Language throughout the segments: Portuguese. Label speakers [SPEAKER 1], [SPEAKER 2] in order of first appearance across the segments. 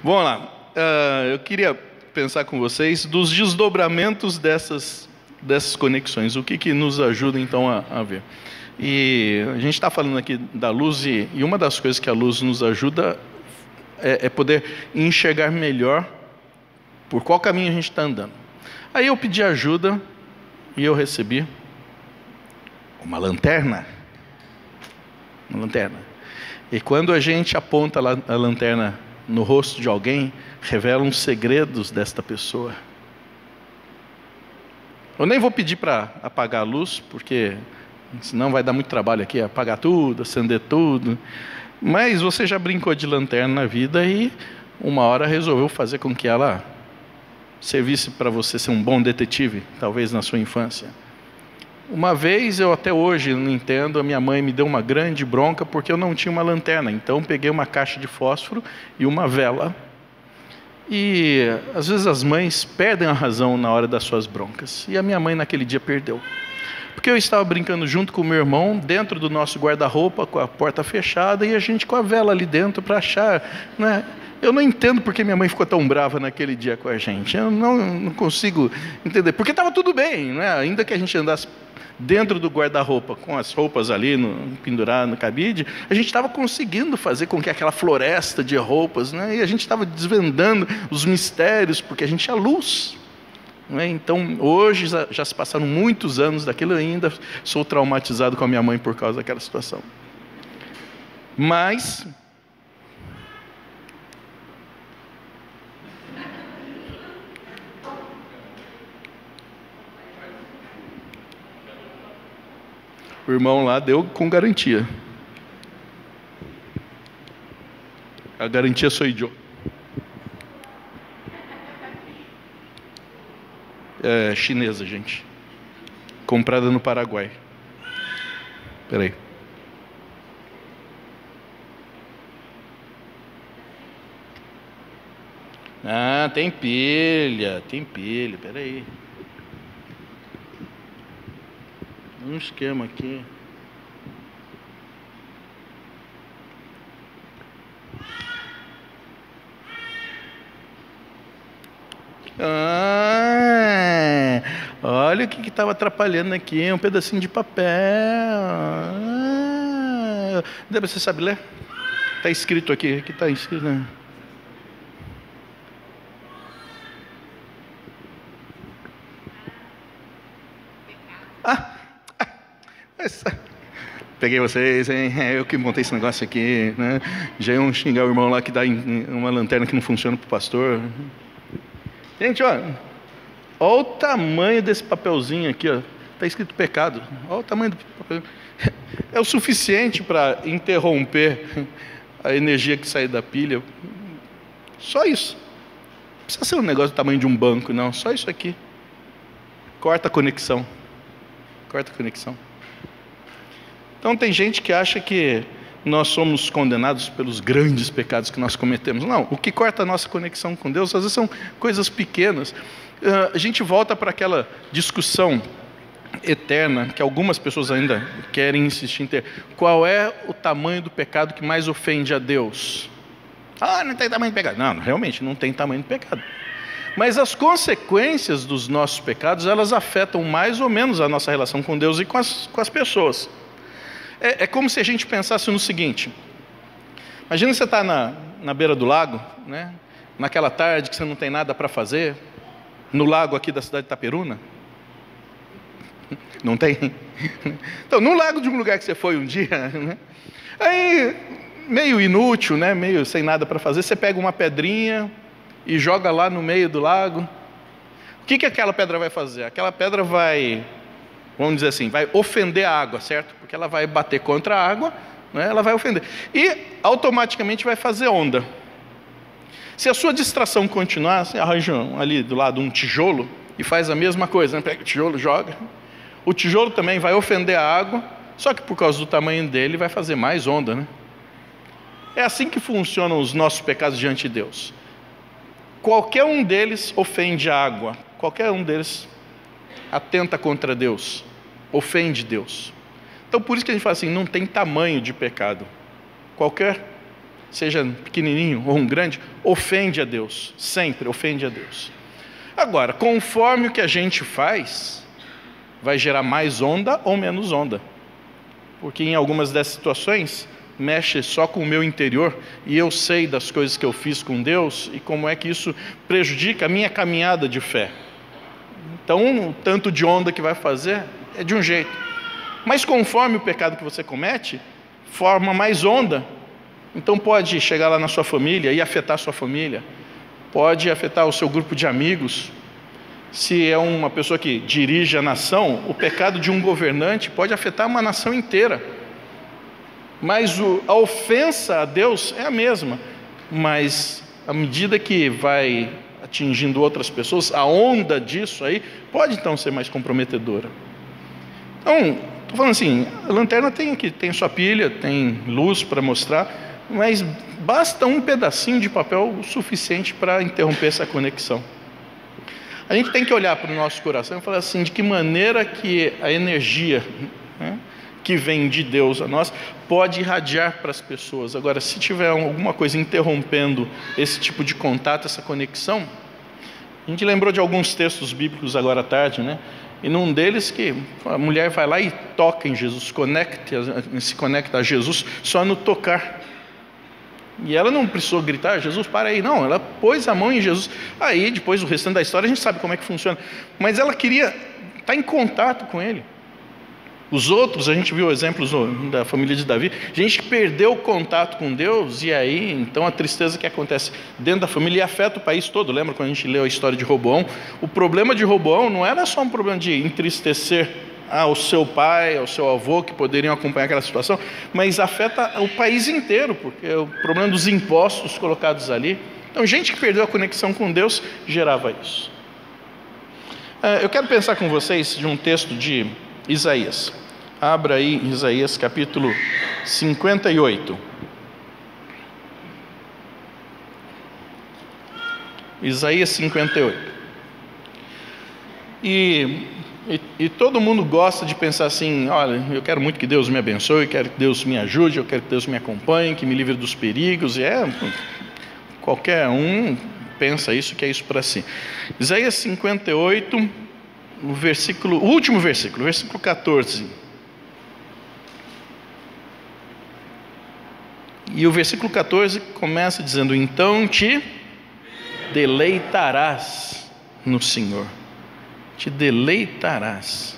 [SPEAKER 1] Vamos lá. Eu queria pensar com vocês dos desdobramentos dessas conexões. O que nos ajuda, então, a ver? E a gente está falando aqui da luz, e uma das coisas que a luz nos ajuda é poder enxergar melhor por qual caminho a gente está andando. Aí eu pedi ajuda e eu recebi uma lanterna. Uma lanterna. E quando a gente aponta a lanterna no rosto de alguém, revela os segredos desta pessoa. Eu nem vou pedir para apagar a luz, porque senão vai dar muito trabalho aqui, apagar tudo, acender tudo. Mas você já brincou de lanterna na vida e uma hora resolveu fazer com que ela servisse para você ser um bom detetive, talvez na sua infância. Uma vez, eu até hoje não entendo, a minha mãe me deu uma grande bronca porque eu não tinha uma lanterna. Então peguei uma caixa de fósforo e uma vela. E às vezes as mães perdem a razão na hora das suas broncas. E a minha mãe naquele dia perdeu. Porque eu estava brincando junto com o meu irmão, dentro do nosso guarda-roupa, com a porta fechada, e a gente com a vela ali dentro para achar, né? Eu não entendo porque minha mãe ficou tão brava naquele dia com a gente. Eu não consigo entender. Porque estava tudo bem, né? Ainda que a gente andasse dentro do guarda-roupa, com as roupas ali penduradas no cabide, a gente estava conseguindo fazer com que aquela floresta de roupas, né? E a gente estava desvendando os mistérios, porque a gente tinha luz. Né? Então, hoje, já se passaram muitos anos daquilo, ainda sou traumatizado com a minha mãe por causa daquela situação. Mas o irmão lá deu com garantia. A garantia sou eu. É chinesa, gente. Comprada no Paraguai. Espera aí. Ah, tem pilha. Espera aí. Um esquema aqui. Olha o que estava atrapalhando aqui, um pedacinho de papel. Você sabe ler? Está escrito aqui, está escrito, né? Peguei vocês, hein? Eu que montei esse negócio aqui, né? Já iam xingar o irmão lá que dá uma lanterna que não funciona para o pastor. Gente, olha o tamanho desse papelzinho aqui, ó. Está escrito pecado. Olha o tamanho do papel. É o suficiente para interromper a energia que sai da pilha. Só isso. Não precisa ser um negócio do tamanho de um banco, não. Só isso aqui. Corta a conexão. Então tem gente que acha que nós somos condenados pelos grandes pecados que nós cometemos. Não, o que corta a nossa conexão com Deus, às vezes são coisas pequenas. A gente volta para aquela discussão eterna, que algumas pessoas ainda querem insistir em ter. Qual é o tamanho do pecado que mais ofende a Deus? Não tem tamanho de pecado. Não, realmente não tem tamanho de pecado. Mas as consequências dos nossos pecados, elas afetam mais ou menos a nossa relação com Deus e com as pessoas. É como se a gente pensasse no seguinte: imagina você está na beira do lago, né? Naquela tarde que você não tem nada para fazer, no lago aqui da cidade de Itaperuna. Não tem? Então, no lago de um lugar que você foi um dia, né? Aí, meio inútil, né? Meio sem nada para fazer, você pega uma pedrinha e joga lá no meio do lago. O que aquela pedra vai fazer? Aquela pedra vai, vamos dizer assim, vai ofender a água, certo? Porque ela vai bater contra a água, né? Ela vai ofender. E automaticamente vai fazer onda. Se a sua distração continuar, você arranja ali do lado um tijolo e faz a mesma coisa, né? Pega o tijolo, joga. O tijolo também vai ofender a água, só que por causa do tamanho dele vai fazer mais onda, né? É assim que funcionam os nossos pecados diante de Deus. Qualquer um deles ofende a água, qualquer um deles atenta contra Deus, ofende Deus. Então por isso que a gente fala assim, não tem tamanho de pecado. Qualquer seja pequenininho ou um grande, ofende a Deus, sempre ofende a Deus. Agora, conforme o que a gente faz, vai gerar mais onda ou menos onda. Porque em algumas dessas situações, mexe só com o meu interior, e eu sei das coisas que eu fiz com Deus, e como é que isso prejudica a minha caminhada de fé. Então, o tanto de onda que vai fazer é de um jeito. Mas conforme o pecado que você comete, forma mais onda. Então pode chegar lá na sua família e afetar a sua família. Pode afetar o seu grupo de amigos. Se é uma pessoa que dirige a nação, o pecado de um governante pode afetar uma nação inteira. Mas a ofensa a Deus é a mesma. Mas à medida que vai atingindo outras pessoas, a onda disso aí pode então ser mais comprometedora. Então, estou falando assim, a lanterna tem sua pilha, tem luz para mostrar, mas basta um pedacinho de papel o suficiente para interromper essa conexão. A gente tem que olhar para o nosso coração e falar assim, de que maneira que a energia, né, que vem de Deus a nós, pode irradiar para as pessoas. Agora, se tiver alguma coisa interrompendo esse tipo de contato, essa conexão, a gente lembrou de alguns textos bíblicos agora à tarde, né? E num deles que a mulher vai lá e toca em Jesus, se conecta a Jesus só no tocar. E ela não precisou gritar, Jesus, para aí. Não, ela pôs a mão em Jesus. Aí, depois, o restante da história, a gente sabe como é que funciona. Mas ela queria estar em contato com ele. Os outros, a gente viu exemplos da família de Davi, gente que perdeu o contato com Deus, e aí, então, a tristeza que acontece dentro da família e afeta o país todo. Lembra quando a gente leu a história de Roboão? O problema de Roboão não era só um problema de entristecer ao seu pai, ao seu avô, que poderiam acompanhar aquela situação, mas afeta o país inteiro, porque o problema dos impostos colocados ali. Então, gente que perdeu a conexão com Deus gerava isso. Eu quero pensar com vocês de um texto de Isaías. Abra aí Isaías capítulo 58. Isaías 58. E todo mundo gosta de pensar assim, olha, eu quero muito que Deus me abençoe, eu quero que Deus me ajude, eu quero que Deus me acompanhe, que me livre dos perigos. Qualquer um pensa isso, que é isso para si. Isaías 58, o último versículo, versículo 14. E o versículo 14 começa dizendo, então te deleitarás no Senhor. Te deleitarás.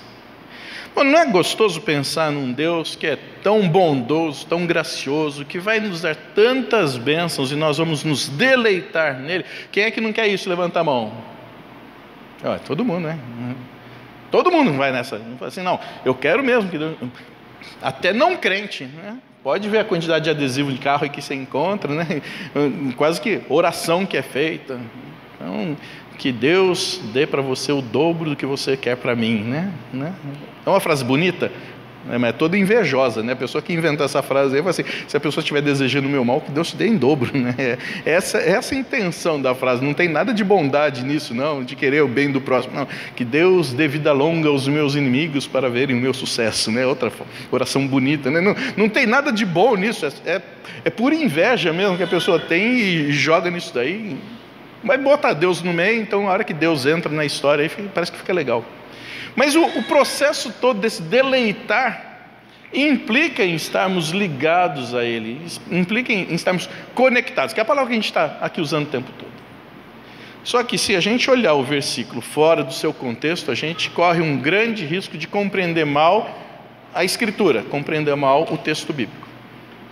[SPEAKER 1] Bom, não é gostoso pensar num Deus que é tão bondoso, tão gracioso, que vai nos dar tantas bênçãos e nós vamos nos deleitar nele? Quem é que não quer isso? Levanta a mão. Todo mundo, né? Todo mundo vai nessa. Não fala assim, não, eu quero mesmo que Deus... Até não crente, né? Pode ver a quantidade de adesivo de carro aí que você encontra, né? Quase que oração que é feita. Então, que Deus dê para você o dobro do que você quer para mim, né? É uma frase bonita, né? Mas é toda invejosa, né? A pessoa que inventa essa frase aí fala assim, se a pessoa estiver desejando o meu mal, que Deus te dê em dobro, né? Essa é a intenção da frase, não tem nada de bondade nisso, não, de querer o bem do próximo, não. Que Deus dê vida longa aos meus inimigos para verem o meu sucesso, né? Outra oração bonita, né? Não tem nada de bom nisso, é pura inveja mesmo que a pessoa tem e joga nisso daí. Vai botar Deus no meio, então a hora que Deus entra na história, aí parece que fica legal. Mas o processo todo desse deleitar implica em estarmos ligados a Ele, implica em estarmos conectados, que é a palavra que a gente está aqui usando o tempo todo. Só que se a gente olhar o versículo fora do seu contexto, a gente corre um grande risco de compreender mal a Escritura, compreender mal o texto bíblico.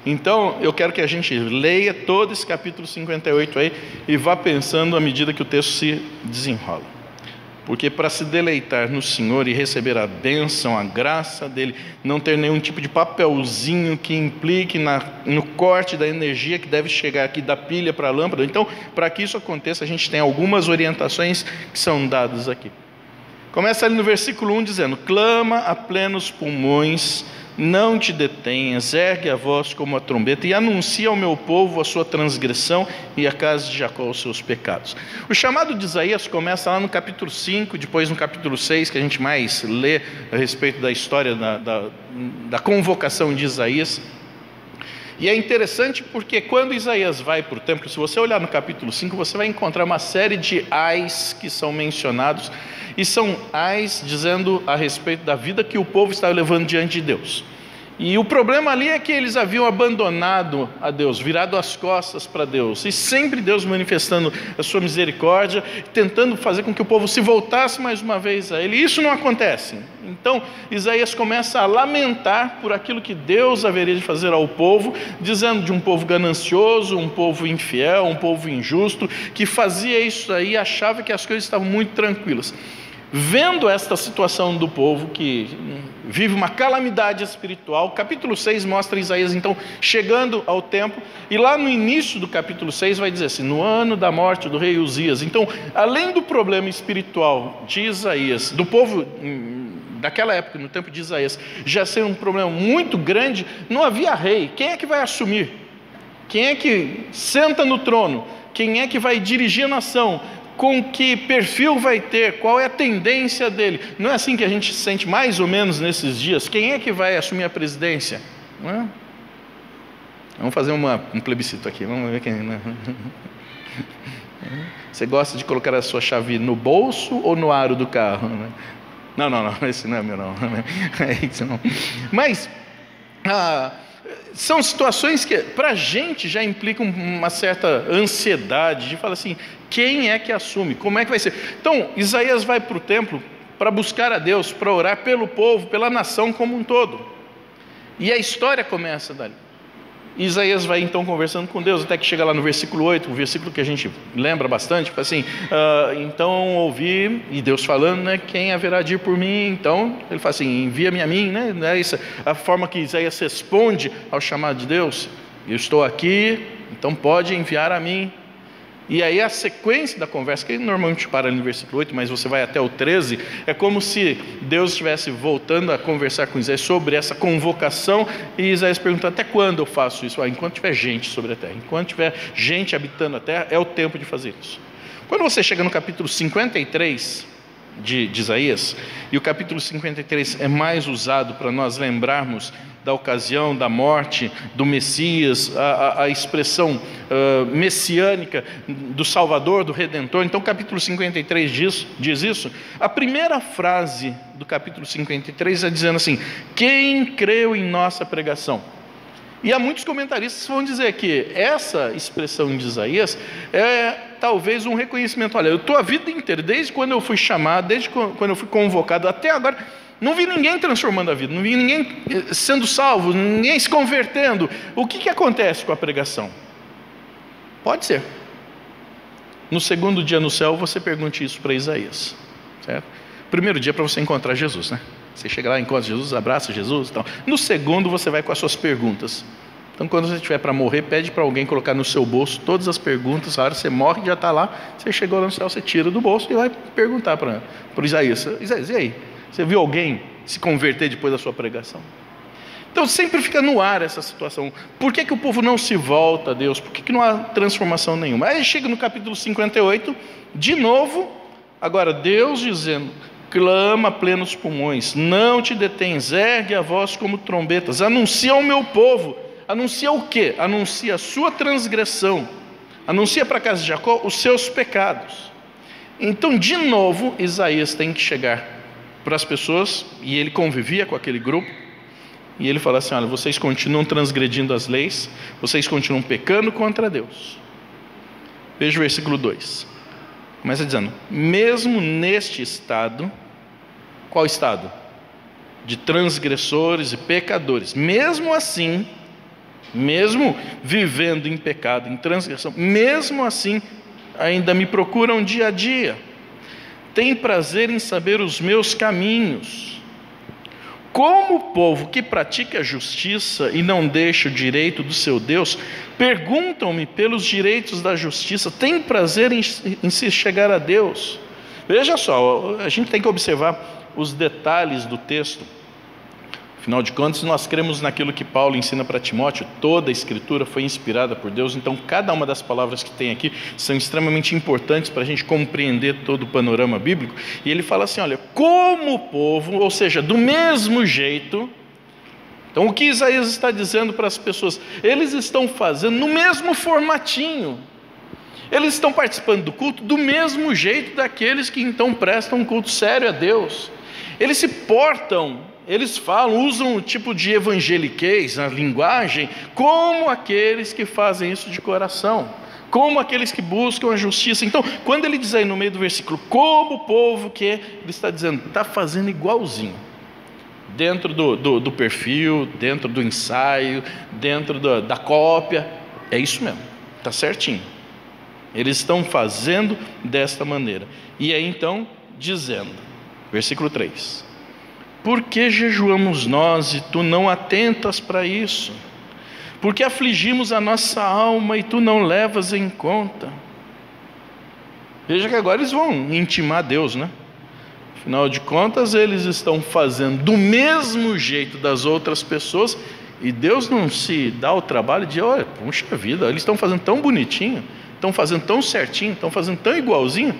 [SPEAKER 1] Então, eu quero que a gente leia todo esse capítulo 58 aí e vá pensando à medida que o texto se desenrola. Porque para se deleitar no Senhor e receber a bênção, a graça dEle, não ter nenhum tipo de papelzinho que implique no corte da energia que deve chegar aqui da pilha para a lâmpada. Então, para que isso aconteça, a gente tem algumas orientações que são dadas aqui. Começa ali no versículo 1 dizendo, clama a plenos pulmões, não te detenhas, ergue a voz como a trombeta e anuncia ao meu povo a sua transgressão e à casa de Jacó os seus pecados. O chamado de Isaías começa lá no capítulo 5, depois no capítulo 6, que a gente mais lê a respeito da história da convocação de Isaías. E é interessante porque quando Isaías vai para o templo, se você olhar no capítulo 5, você vai encontrar uma série de ais que são mencionados, e são ais dizendo a respeito da vida que o povo estava levando diante de Deus. E o problema ali é que eles haviam abandonado a Deus, virado as costas para Deus, e sempre Deus manifestando a sua misericórdia, tentando fazer com que o povo se voltasse mais uma vez a Ele. Isso não acontece. Então Isaías começa a lamentar por aquilo que Deus haveria de fazer ao povo, dizendo de um povo ganancioso, um povo infiel, um povo injusto, que fazia isso aí e achava que as coisas estavam muito tranquilas. Vendo esta situação do povo que vive uma calamidade espiritual, capítulo 6 mostra Isaías então chegando ao templo, e lá no início do capítulo 6 vai dizer assim: no ano da morte do rei Uzias. Então, além do problema espiritual de Isaías, do povo daquela época, no tempo de Isaías, já ser um problema muito grande, não havia rei. Quem é que vai assumir? Quem é que senta no trono? Quem é que vai dirigir a nação? Com que perfil vai ter? Qual é a tendência dele? Não é assim que a gente se sente mais ou menos nesses dias? Quem é que vai assumir a presidência? Não é? Vamos fazer um plebiscito aqui, vamos ver quem... Você gosta de colocar a sua chave no bolso ou no aro do carro? Não, esse não é meu não. É isso não. Mas são situações que para a gente já implicam uma certa ansiedade, de falar assim, quem é que assume? Como é que vai ser? Então, Isaías vai para o templo para buscar a Deus, para orar pelo povo, pela nação como um todo. E a história começa dali. Isaías vai então conversando com Deus, até que chega lá no versículo 8, um versículo que a gente lembra bastante, assim, então ouvi, e Deus falando, né, quem haverá de ir por mim? Então ele fala assim, envia-me a mim, né? É isso, a forma que Isaías responde ao chamado de Deus: eu estou aqui, então pode enviar a mim. E aí a sequência da conversa, que normalmente para no versículo 8, mas você vai até o 13, é como se Deus estivesse voltando a conversar com Isaías sobre essa convocação, e Isaías pergunta: até quando eu faço isso? Enquanto tiver gente sobre a terra, enquanto tiver gente habitando a terra, é o tempo de fazer isso. Quando você chega no capítulo 53 de Isaías, e o capítulo 53 é mais usado para nós lembrarmos da ocasião da morte do Messias, a expressão messiânica do Salvador, do Redentor. Então o capítulo 53 diz isso. A primeira frase do capítulo 53 é dizendo assim: quem creu em nossa pregação? E há muitos comentaristas que vão dizer que essa expressão de Isaías é talvez um reconhecimento. Olha, eu estou a vida inteira, desde quando eu fui chamado, desde quando eu fui convocado, até agora, não vi ninguém transformando a vida, não vi ninguém sendo salvo, ninguém se convertendo. O que acontece com a pregação? Pode ser. No segundo dia no céu, você pergunte isso para Isaías, certo? Primeiro dia para você encontrar Jesus, né? Você chega lá, encontra Jesus, abraça Jesus e tal. No segundo, você vai com as suas perguntas. Então, quando você estiver para morrer, pede para alguém colocar no seu bolso todas as perguntas. A hora que você morre, já está lá. Você chegou lá no céu, você tira do bolso e vai perguntar para Isaías: Isaías, e aí? Você viu alguém se converter depois da sua pregação? Então sempre fica no ar essa situação. Por que o povo não se volta a Deus? Por que não há transformação nenhuma? Aí chega no capítulo 58, de novo, agora Deus dizendo: clama a plenos pulmões, não te detens, ergue a voz como trombetas, anuncia ao meu povo. Anuncia o quê? Anuncia a sua transgressão, anuncia para a casa de Jacó os seus pecados. Então de novo Isaías tem que chegar para as pessoas, e ele convivia com aquele grupo, e ele fala assim: olha, vocês continuam transgredindo as leis, vocês continuam pecando contra Deus. Veja o versículo 2, começa dizendo: mesmo neste estado, qual estado? De transgressores e pecadores, mesmo assim, mesmo vivendo em pecado, em transgressão, mesmo assim, ainda me procuram dia a dia, tem prazer em saber os meus caminhos. Como o povo que pratica a justiça e não deixa o direito do seu Deus, perguntam-me pelos direitos da justiça, tem prazer em se chegar a Deus. Veja só, a gente tem que observar os detalhes do texto. Afinal de contas, nós cremos naquilo que Paulo ensina para Timóteo: toda a escritura foi inspirada por Deus. Então cada uma das palavras que tem aqui são extremamente importantes para a gente compreender todo o panorama bíblico. E ele fala assim: olha, como o povo, ou seja, do mesmo jeito Então o que Isaías está dizendo para as pessoas? Eles estão fazendo no mesmo formatinho. Eles estão participando do culto do mesmo jeito daqueles que então prestam um culto sério a Deus. Eles se portam, eles falam, usam o tipo de evangeliquez, a linguagem, como aqueles que fazem isso de coração, como aqueles que buscam a justiça. Então, quando ele diz aí no meio do versículo, como o povo que, ele está dizendo, está fazendo igualzinho, dentro do perfil, dentro do ensaio, dentro da cópia, é isso mesmo, está certinho. Eles estão fazendo desta maneira. E aí então, dizendo, versículo 3: por que jejuamos nós e tu não atentas para isso? Por que afligimos a nossa alma e tu não levas em conta? Veja que agora eles vão intimar Deus, né? Afinal de contas, eles estão fazendo do mesmo jeito das outras pessoas, e Deus não se dá o trabalho de, olha, puxa vida, eles estão fazendo tão bonitinho, estão fazendo tão certinho, estão fazendo tão igualzinho,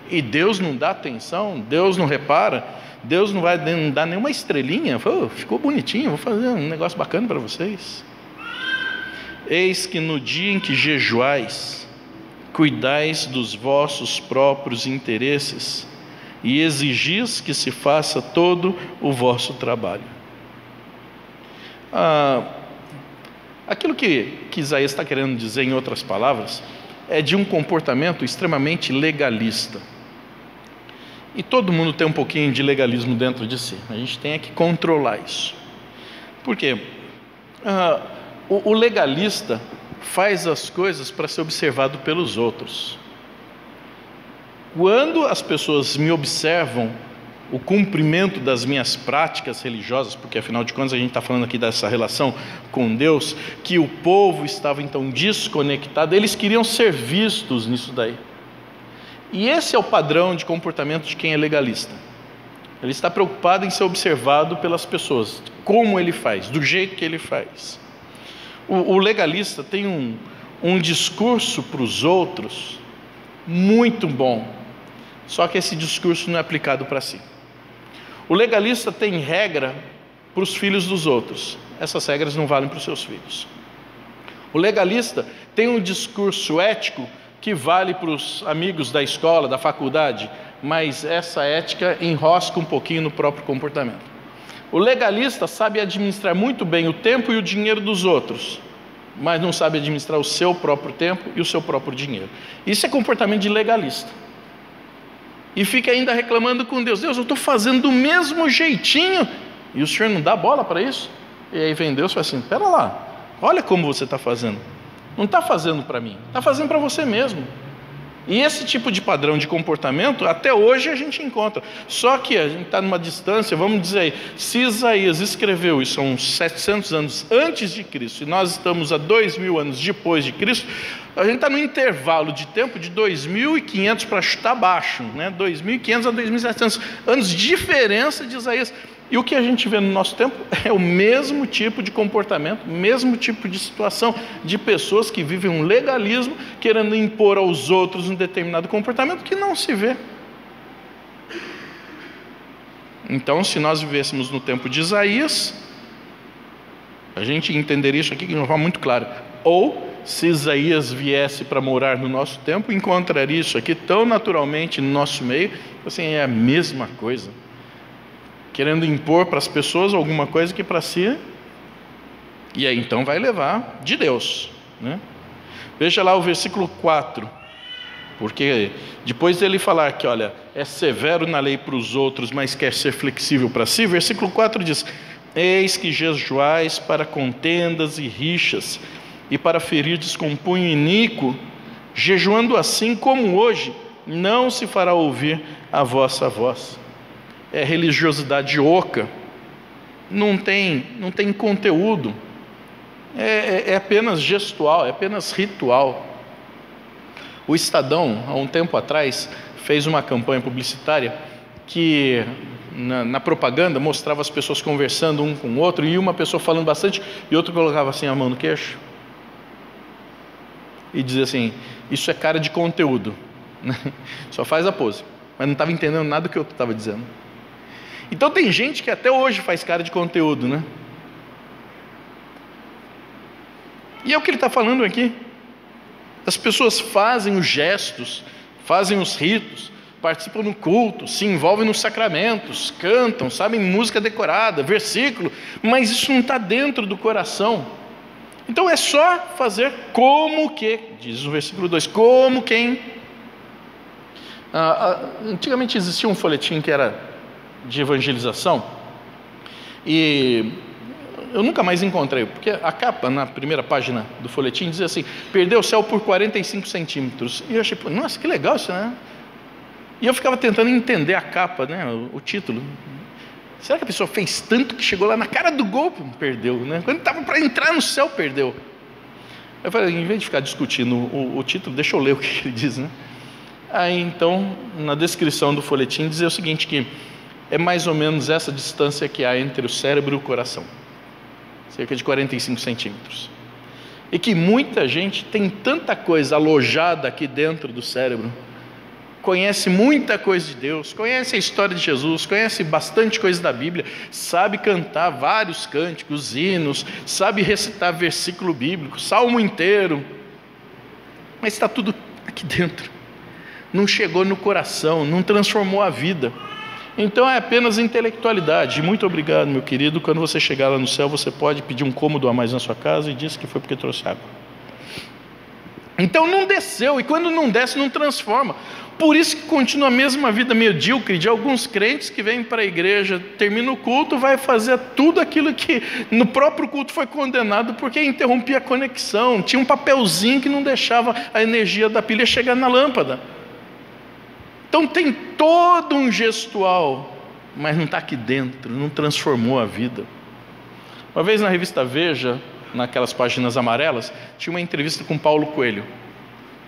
[SPEAKER 1] e Deus não dá atenção, Deus não repara, Deus não vai dar nenhuma estrelinha. Ficou bonitinho, vou fazer um negócio bacana para vocês. Eis que no dia em que jejuais, cuidais dos vossos próprios interesses, e exigis que se faça todo o vosso trabalho. Aquilo que Isaías está querendo dizer, em outras palavras, é de um comportamento extremamente legalista. E todo mundo tem um pouquinho de legalismo dentro de si. A gente tem que controlar isso. Por quê? O legalista faz as coisas para ser observado pelos outros. Quando as pessoas me observam o cumprimento das minhas práticas religiosas, porque afinal de contas a gente está falando aqui dessa relação com Deus, que o povo estava então desconectado, eles queriam ser vistos nisso daí. E esse é o padrão de comportamento de quem é legalista. Ele está preocupado em ser observado pelas pessoas, como ele faz, do jeito que ele faz. O legalista tem um discurso para os outros muito bom, só que esse discurso não é aplicado para si. O legalista tem regra para os filhos dos outros, essas regras não valem para os seus filhos. O legalista tem um discurso ético que vale para os amigos da escola, da faculdade, mas essa ética enrosca um pouquinho no próprio comportamento. O legalista sabe administrar muito bem o tempo e o dinheiro dos outros, mas não sabe administrar o seu próprio tempo e o seu próprio dinheiro. Isso é comportamento de legalista. E fica ainda reclamando com Deus: Deus, eu estou fazendo do mesmo jeitinho, e o Senhor não dá bola para isso? E aí vem Deus e fala assim: espera lá, olha como você está fazendo. Não está fazendo para mim, está fazendo para você mesmo. E esse tipo de padrão de comportamento, até hoje a gente encontra. Só que a gente está numa distância, vamos dizer aí, se Isaías escreveu isso há uns 700 anos antes de Cristo, e nós estamos a 2000 anos depois de Cristo, a gente está no intervalo de tempo de 2500 para chutar baixo, né? 2500 a 2700 anos de diferença de Isaías. E o que a gente vê no nosso tempo é o mesmo tipo de comportamento, mesmo tipo de situação, de pessoas que vivem um legalismo, querendo impor aos outros um determinado comportamento que não se vê. Então, se nós vivêssemos no tempo de Isaías, a gente entenderia isso aqui de uma forma muito clara. Ou, se Isaías viesse para morar no nosso tempo, encontraria isso aqui tão naturalmente no nosso meio, assim, é a mesma coisa. Querendo impor para as pessoas alguma coisa que para si, e aí então vai levar de Deus, né? Veja lá o versículo 4, porque depois dele falar que, olha, é severo na lei para os outros, mas quer ser flexível para si, versículo 4 diz: eis que jejuais para contendas e rixas, e para ferirdes com punho iníquo, jejuando assim como hoje, não se fará ouvir a vossa voz. É religiosidade oca, não tem conteúdo, é apenas gestual, é apenas ritual. O Estadão, há um tempo atrás, fez uma campanha publicitária que na propaganda mostrava as pessoas conversando um com o outro, e uma pessoa falando bastante e outra colocava assim a mão no queixo e dizia assim: isso é cara de conteúdo. Só faz a pose, mas não estava entendendo nada do que eu estava dizendo. Então tem gente que até hoje faz cara de conteúdo, né? E é o que ele está falando aqui. As pessoas fazem os gestos, fazem os ritos, participam no culto, se envolvem nos sacramentos, cantam, sabem música decorada, versículo, mas isso não está dentro do coração. Então é só fazer como que, diz no versículo 2, como quem. Antigamente existia um folhetim que era de evangelização, e eu nunca mais encontrei, porque a capa na primeira página do folhetim dizia assim: perdeu o céu por 45 centímetros. E eu achei, nossa, que legal isso, né? E eu ficava tentando entender a capa, né, o título. Será que a pessoa fez tanto que chegou lá na cara do gol, perdeu, né? Quando estava para entrar no céu, perdeu. Eu falei, em vez de ficar discutindo o título, deixa eu ler o que ele diz, né? Aí então, na descrição do folhetim, dizia o seguinte, que é mais ou menos essa distância que há entre o cérebro e o coração, cerca de 45 centímetros. E que muita gente tem tanta coisa alojada aqui dentro do cérebro, conhece muita coisa de Deus, conhece a história de Jesus, conhece bastante coisa da Bíblia, sabe cantar vários cânticos, hinos, sabe recitar versículo bíblico, salmo inteiro, mas está tudo aqui dentro, não chegou no coração, não transformou a vida. Então é apenas intelectualidade. Muito obrigado, meu querido. Quando você chegar lá no céu, você pode pedir um cômodo a mais na sua casa e diz que foi porque trouxe água. Então não desceu, e quando não desce, não transforma. Por isso que continua a mesma vida medíocre de alguns crentes que vêm para a igreja, termina o culto, vai fazer tudo aquilo que no próprio culto foi condenado, porque interrompia a conexão, tinha um papelzinho que não deixava a energia da pilha chegar na lâmpada. Então tem todo um gestual, mas não está aqui dentro, não transformou a vida. Uma vez na revista Veja, naquelas páginas amarelas, tinha uma entrevista com Paulo Coelho.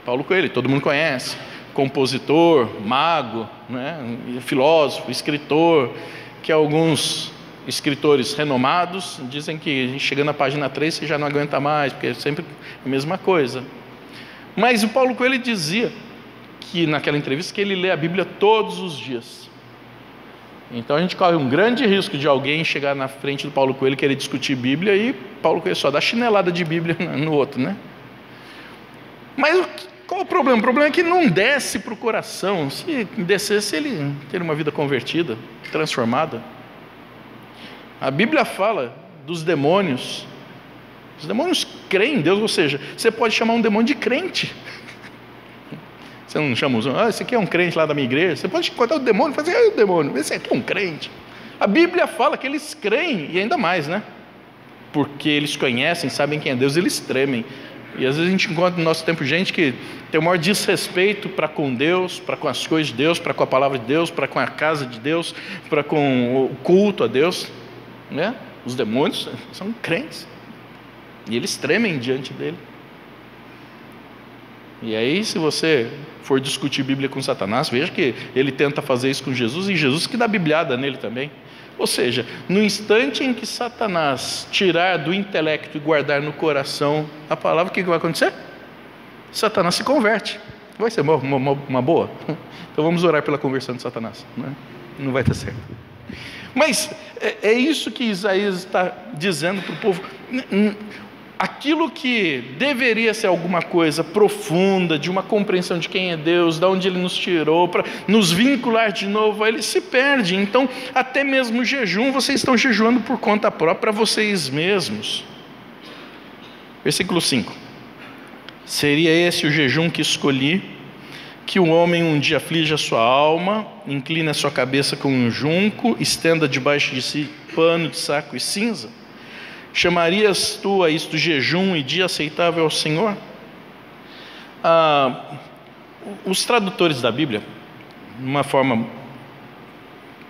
[SPEAKER 1] Paulo Coelho, todo mundo conhece, compositor, mago, né? Filósofo, escritor, que alguns escritores renomados dizem que chegando na página 3 você já não aguenta mais, porque é sempre a mesma coisa. Mas o Paulo Coelho dizia que naquela entrevista que ele lê a Bíblia todos os dias. Então a gente corre um grande risco de alguém chegar na frente do Paulo Coelho e querer discutir Bíblia, e Paulo Coelho só dá chinelada de Bíblia no outro, né? Mas qual o problema? O problema é que não desce para o coração. Se descesse, ele teria uma vida convertida, transformada. A Bíblia fala dos demônios. Os demônios creem em Deus, ou seja, você pode chamar um demônio de crente. Você não chama esse aqui é um crente lá da minha igreja. Você pode encontrar o demônio e fazer, o demônio, esse aqui é um crente. A Bíblia fala que eles creem, e ainda mais, né? Porque eles conhecem, sabem quem é Deus, eles tremem. E às vezes a gente encontra no nosso tempo gente que tem o maior desrespeito para com Deus, para com as coisas de Deus, para com a palavra de Deus, para com a casa de Deus, para com o culto a Deus, né? Os demônios são crentes, e eles tremem diante dele. E aí, se você for discutir Bíblia com Satanás, veja que ele tenta fazer isso com Jesus, e Jesus que dá bibliada nele também. Ou seja, no instante em que Satanás tirar do intelecto e guardar no coração a palavra, o que vai acontecer? Satanás se converte. Vai ser uma boa? Então vamos orar pela conversão de Satanás, né? Não vai dar certo. Mas é isso que Isaías está dizendo para o povo. Aquilo que deveria ser alguma coisa profunda, de uma compreensão de quem é Deus, de onde Ele nos tirou, para nos vincular de novo a Ele, se perde. Então, até mesmo o jejum, vocês estão jejuando por conta própria para vocês mesmos. Versículo 5. Seria esse o jejum que escolhi, que o homem um dia aflige a sua alma, incline a sua cabeça com um junco, estenda debaixo de si pano de saco e cinza? Chamarias tu a isto jejum e dia aceitável ao Senhor? Os tradutores da Bíblia, uma forma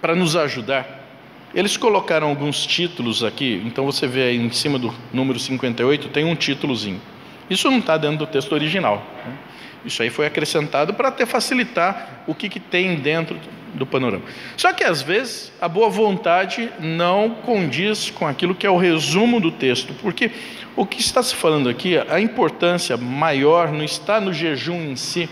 [SPEAKER 1] para nos ajudar, eles colocaram alguns títulos aqui. Então você vê aí em cima do número 58, tem um títulozinho. Isso não está dentro do texto original, né? Isso aí foi acrescentado para até facilitar o que tem dentro do panorama. Só que às vezes a boa vontade não condiz com aquilo que é o resumo do texto, porque o que está se falando aqui, a importância maior não está no jejum em si,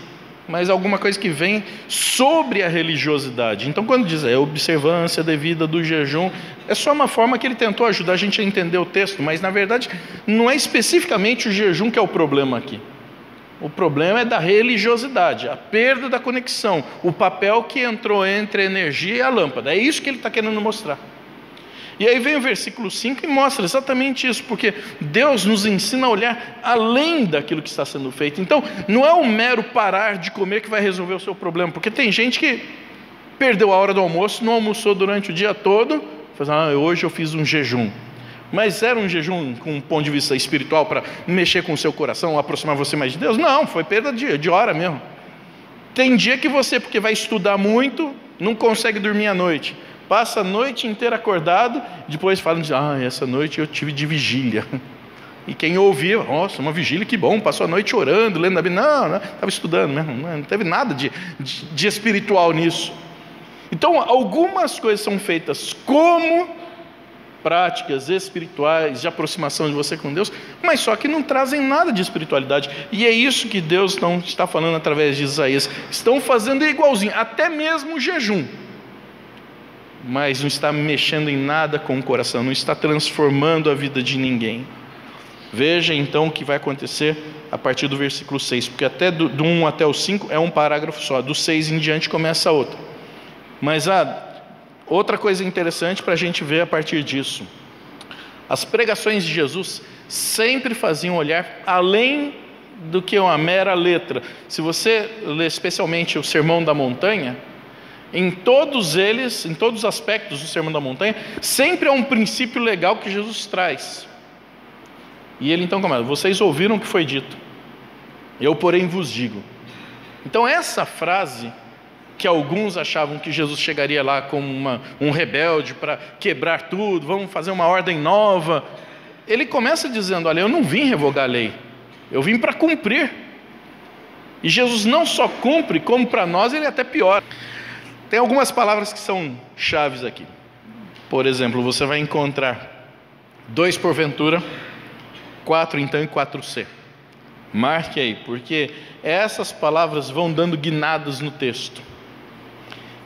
[SPEAKER 1] mas alguma coisa que vem sobre a religiosidade. Então, quando diz observância devida do jejum, é só uma forma que ele tentou ajudar a gente a entender o texto, mas na verdade não é especificamente o jejum que é o problema aqui. O problema é da religiosidade, a perda da conexão, o papel que entrou entre a energia e a lâmpada. É isso que ele está querendo mostrar. E aí vem o versículo 5 e mostra exatamente isso, porque Deus nos ensina a olhar além daquilo que está sendo feito. Então, não é um mero parar de comer que vai resolver o seu problema, porque tem gente que perdeu a hora do almoço, não almoçou durante o dia todo, fala, hoje eu fiz um jejum. Mas era um jejum com um ponto de vista espiritual para mexer com o seu coração, aproximar você mais de Deus? Não, foi perda de hora mesmo. Tem dia que você, porque vai estudar muito, não consegue dormir à noite. Passa a noite inteira acordado, depois fala, essa noite eu tive de vigília. E quem ouvia, nossa, uma vigília, que bom, passou a noite orando, lendo a Bíblia. Não, estava estudando mesmo, não teve nada de espiritual nisso. Então, algumas coisas são feitas como práticas espirituais de aproximação de você com Deus, mas só que não trazem nada de espiritualidade. E é isso que Deus não está falando através de Isaías. Estão fazendo igualzinho, até mesmo o jejum, mas não está mexendo em nada com o coração, não está transformando a vida de ninguém. Veja então o que vai acontecer a partir do versículo 6, porque até do 1 até o 5 é um parágrafo só, do 6 em diante começa outra. Mas outra coisa interessante para a gente ver a partir disso, as pregações de Jesus sempre faziam olhar além do que uma mera letra. Se você ler especialmente o Sermão da Montanha, em todos eles, em todos os aspectos do Sermão da Montanha, sempre é um princípio legal que Jesus traz. E ele então começa, vocês ouviram o que foi dito, eu porém vos digo. Então essa frase, que alguns achavam que Jesus chegaria lá como um rebelde para quebrar tudo, vamos fazer uma ordem nova, ele começa dizendo, olha, eu não vim revogar a lei, eu vim para cumprir. E Jesus não só cumpre, como para nós ele é até pior. Tem algumas palavras que são chaves aqui. Por exemplo, você vai encontrar 2 porventura, 4 então e 4c. Marque aí, porque essas palavras vão dando guinadas no texto.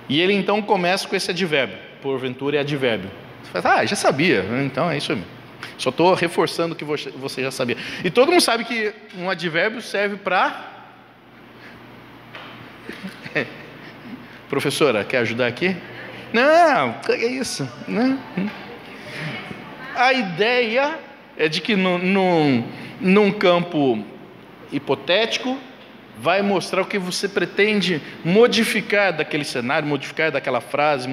[SPEAKER 1] E ele então começa com esse advérbio. Porventura é advérbio. Você fala, já sabia, então é isso mesmo. Só estou reforçando o que você já sabia. E todo mundo sabe que um advérbio serve para... Professora, quer ajudar aqui? Não, é isso. Não. A ideia é de que num campo hipotético, vai mostrar o que você pretende modificar daquele cenário, modificar daquela frase,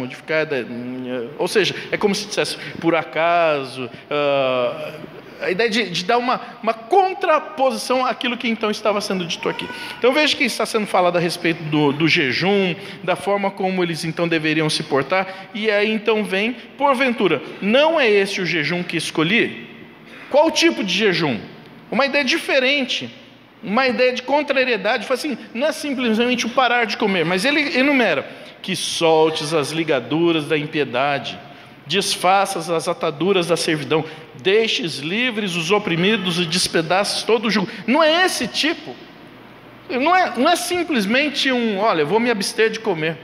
[SPEAKER 1] ou seja, é como se dissesse, por acaso, a ideia de dar uma contraposição àquilo que então estava sendo dito aqui. Então veja que está sendo falado a respeito do jejum, da forma como eles então deveriam se portar, e aí então vem, porventura, não é esse o jejum que escolhi? Qual tipo de jejum? Uma ideia diferente, uma ideia de contrariedade, fala assim, não é simplesmente o parar de comer, mas ele enumera, que soltes as ligaduras da impiedade, desfaças as ataduras da servidão, deixes livres os oprimidos e despedaces todo o jugo. Não é esse tipo, não é simplesmente olha, eu vou me abster de comer,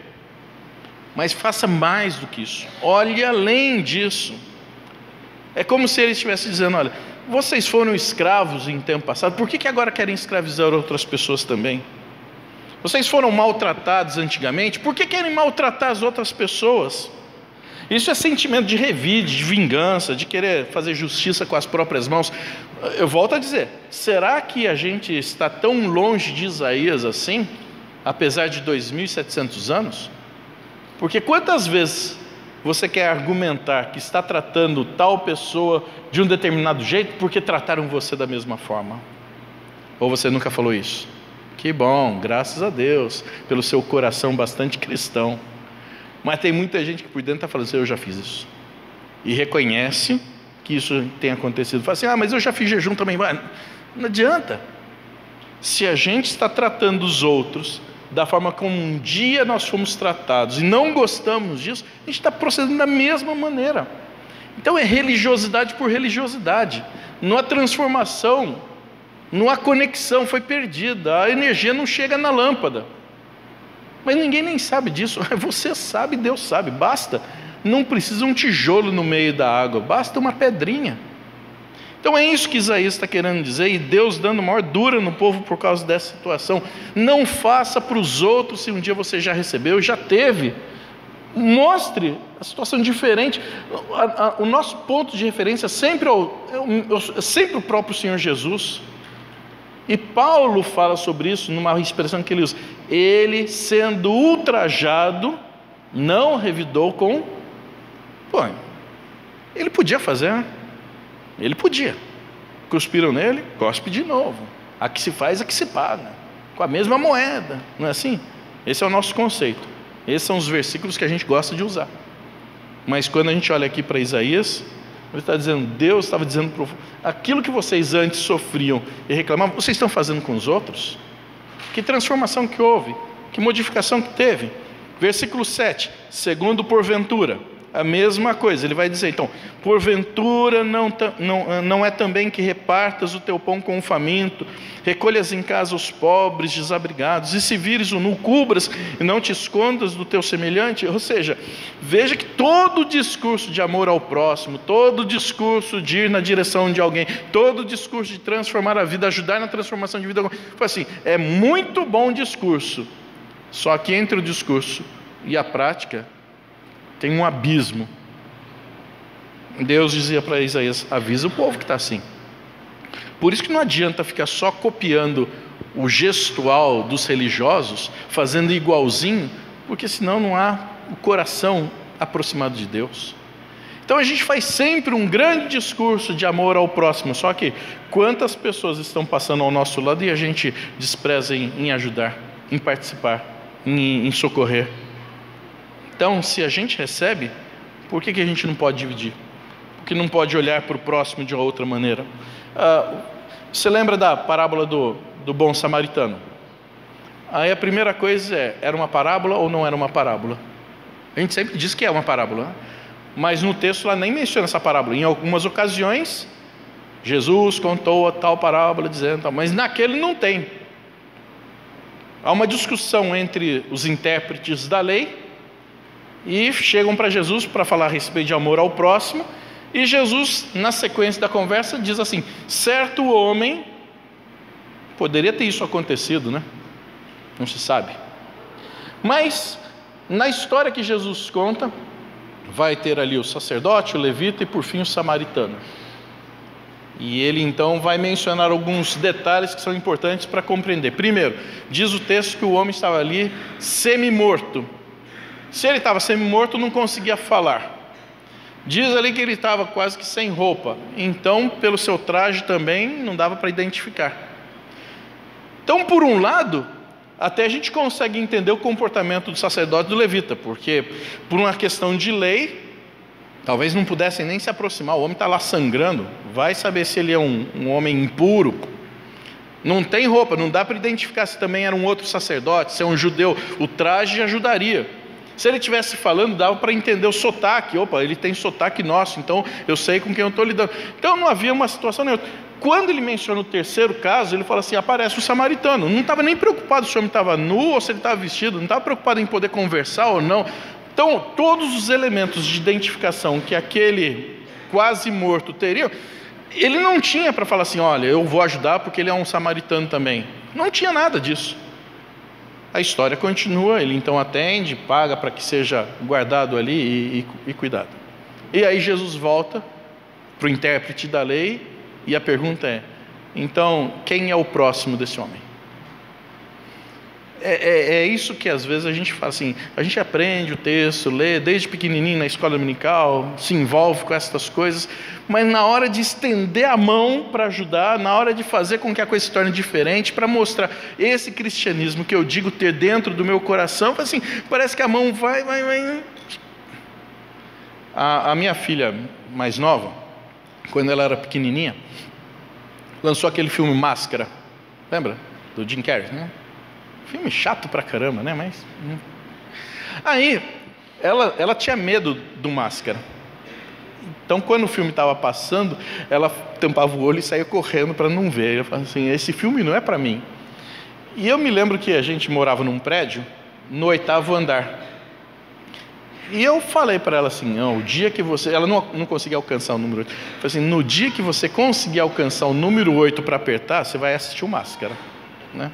[SPEAKER 1] mas faça mais do que isso, olhe além disso. É como se ele estivesse dizendo, olha, vocês foram escravos em tempo passado, por que agora querem escravizar outras pessoas também? Vocês foram maltratados antigamente, por que querem maltratar as outras pessoas? Isso é sentimento de revide, de vingança, de querer fazer justiça com as próprias mãos. Eu volto a dizer, será que a gente está tão longe de Isaías assim, apesar de 2.700 anos? Porque quantas vezes você quer argumentar que está tratando tal pessoa de um determinado jeito porque trataram você da mesma forma? Ou você nunca falou isso? Que bom, graças a Deus, pelo seu coração bastante cristão. Mas tem muita gente que por dentro está falando assim, eu já fiz isso. E reconhece que isso tem acontecido. Fala assim, mas eu já fiz jejum também. Não adianta. Se a gente está tratando os outros da forma como um dia nós fomos tratados e não gostamos disso, a gente está procedendo da mesma maneira. Então é religiosidade por religiosidade, não há transformação A conexão foi perdida, a energia não chega na lâmpada. Mas ninguém nem sabe disso. Você sabe, Deus sabe, basta. Não precisa um tijolo no meio da água, basta uma pedrinha. Então é isso que Isaías está querendo dizer, e Deus dando maior dura no povo por causa dessa situação. Não faça para os outros se um dia você já recebeu, já teve. Mostre a situação diferente. O nosso ponto de referência sempre é sempre o próprio Senhor Jesus. E Paulo fala sobre isso numa expressão que ele usa: ele, sendo ultrajado, não revidou com... Pô, ele podia fazer, né? Ele podia. Cuspiram nele, cospe de novo. A que se faz, a que se paga, com a mesma moeda, não é assim? Esse é o nosso conceito. Esses são os versículos que a gente gosta de usar. Mas quando a gente olha aqui para Isaías, ele está dizendo, Deus estava dizendo, aquilo que vocês antes sofriam e reclamavam, vocês estão fazendo com os outros? Que transformação que houve? Que modificação que teve? Versículo 7, segundo porventura, a mesma coisa, ele vai dizer então, porventura não é também que repartas o teu pão com o faminto, recolhas em casa os pobres, desabrigados, e se vires o nu, cubras e não te escondas do teu semelhante? Ou seja, veja que todo discurso de amor ao próximo, todo discurso de ir na direção de alguém, todo discurso de transformar a vida, ajudar na transformação de vida, foi assim, é muito bom discurso, só que entre o discurso e a prática tem um abismo. Deus dizia para Isaías, avisa o povo que está assim. Por isso que não adianta ficar só copiando o gestual dos religiosos, fazendo igualzinho, porque senão não há o coração aproximado de Deus. Então a gente faz sempre um grande discurso de amor ao próximo, só que quantas pessoas estão passando ao nosso lado e a gente despreza em ajudar, em participar, em socorrer. Então, se a gente recebe, por que a gente não pode dividir? Por que não pode olhar para o próximo de outra maneira? Você lembra da parábola do bom samaritano? Aí a primeira coisa era uma parábola ou não era uma parábola? A gente sempre diz que é uma parábola, né? Mas no texto lá nem menciona essa parábola. Em algumas ocasiões, Jesus contou a tal parábola dizendo tal, mas naquele não tem. Há uma discussão entre os intérpretes da lei e chegam para Jesus para falar a respeito de amor ao próximo, e Jesus, na sequência da conversa, diz assim, certo homem, poderia ter isso acontecido, né? Não se sabe. Mas, na história que Jesus conta, vai ter ali o sacerdote, o levita e por fim o samaritano. E ele então vai mencionar alguns detalhes que são importantes para compreender. Primeiro, diz o texto que o homem estava ali semi-morto. Se ele estava semi-morto, não conseguia falar. Diz ali que ele estava quase que sem roupa. Então, pelo seu traje também, não dava para identificar. Então, por um lado, até a gente consegue entender o comportamento do sacerdote e do levita, porque por uma questão de lei, talvez não pudessem nem se aproximar. O homem está lá sangrando, vai saber se ele é um homem impuro. Não tem roupa, não dá para identificar se também era um outro sacerdote, se é um judeu. O traje ajudaria. Se ele estivesse falando, dava para entender o sotaque. Opa, ele tem sotaque nosso, então eu sei com quem eu estou lidando. Então não havia uma situação nenhuma. Quando ele menciona o terceiro caso, ele fala assim, aparece o samaritano. Não estava nem preocupado se o homem estava nu ou se ele estava vestido, não estava preocupado em poder conversar ou não. Então, todos os elementos de identificação que aquele quase morto teria, ele não tinha para falar assim, olha, eu vou ajudar porque ele é um samaritano também. Não tinha nada disso. A história continua, ele então atende, paga para que seja guardado ali e cuidado. E aí Jesus volta para o intérprete da lei e a pergunta é, então, quem é o próximo desse homem? É isso que às vezes a gente fala assim, a gente aprende o texto, lê desde pequenininho na escola dominical, se envolve com essas coisas, mas na hora de estender a mão para ajudar, na hora de fazer com que a coisa se torne diferente, para mostrar esse cristianismo que eu digo ter dentro do meu coração, assim, parece que a mão vai. A minha filha mais nova, quando ela era pequenininha, lançou aquele filme Máscara, lembra? Do Jim Carrey, né? Filme chato pra caramba, né? Mas aí ela tinha medo do Máscara. Então, quando o filme estava passando, ela tampava o olho e saía correndo para não ver. Eu falava assim, esse filme não é para mim. E eu me lembro que a gente morava num prédio, no 8º andar. E eu falei para ela assim, não, o dia que você... Ela não conseguia alcançar o número 8. Eu falei assim, no dia que você conseguir alcançar o número 8 para apertar, você vai assistir o Máscara. Né?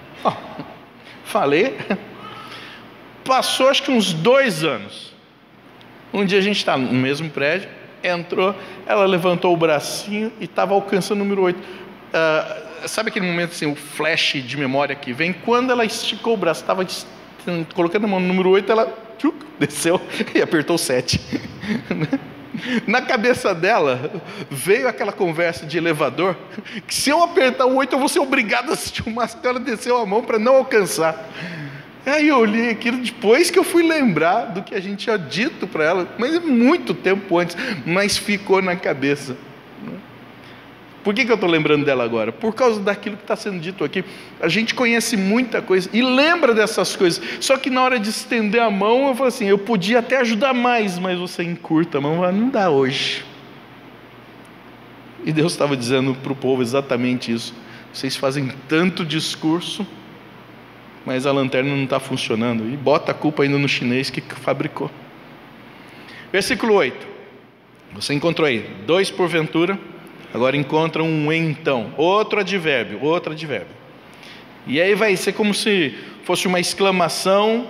[SPEAKER 1] Falei. Passou acho que uns 2 anos. Um dia a gente está no mesmo prédio, entrou, ela levantou o bracinho e estava alcançando o número 8. Sabe aquele momento assim, o flash de memória que vem? Quando ela esticou o braço, estava colocando a mão no número 8, ela desceu e apertou o 7. Na cabeça dela veio aquela conversa de elevador, que se eu apertar o 8 eu vou ser obrigado a assistir o máximo. Então ela desceu a mão para não alcançar. Aí eu olhei aquilo depois que eu fui lembrar do que a gente tinha dito para ela, mas muito tempo antes, mas ficou na cabeça. Por que eu estou lembrando dela agora? Por causa daquilo que está sendo dito aqui. A gente conhece muita coisa e lembra dessas coisas. Só que na hora de estender a mão, eu falo assim, eu podia até ajudar mais, mas você encurta a mão, não dá hoje. E Deus estava dizendo para o povo exatamente isso. Vocês fazem tanto discurso, mas a lanterna não está funcionando. E bota a culpa ainda no chinês que fabricou. Versículo 8. Você encontrou aí, 2 porventura. Agora encontra um então, outro advérbio. E aí vai ser como se fosse uma exclamação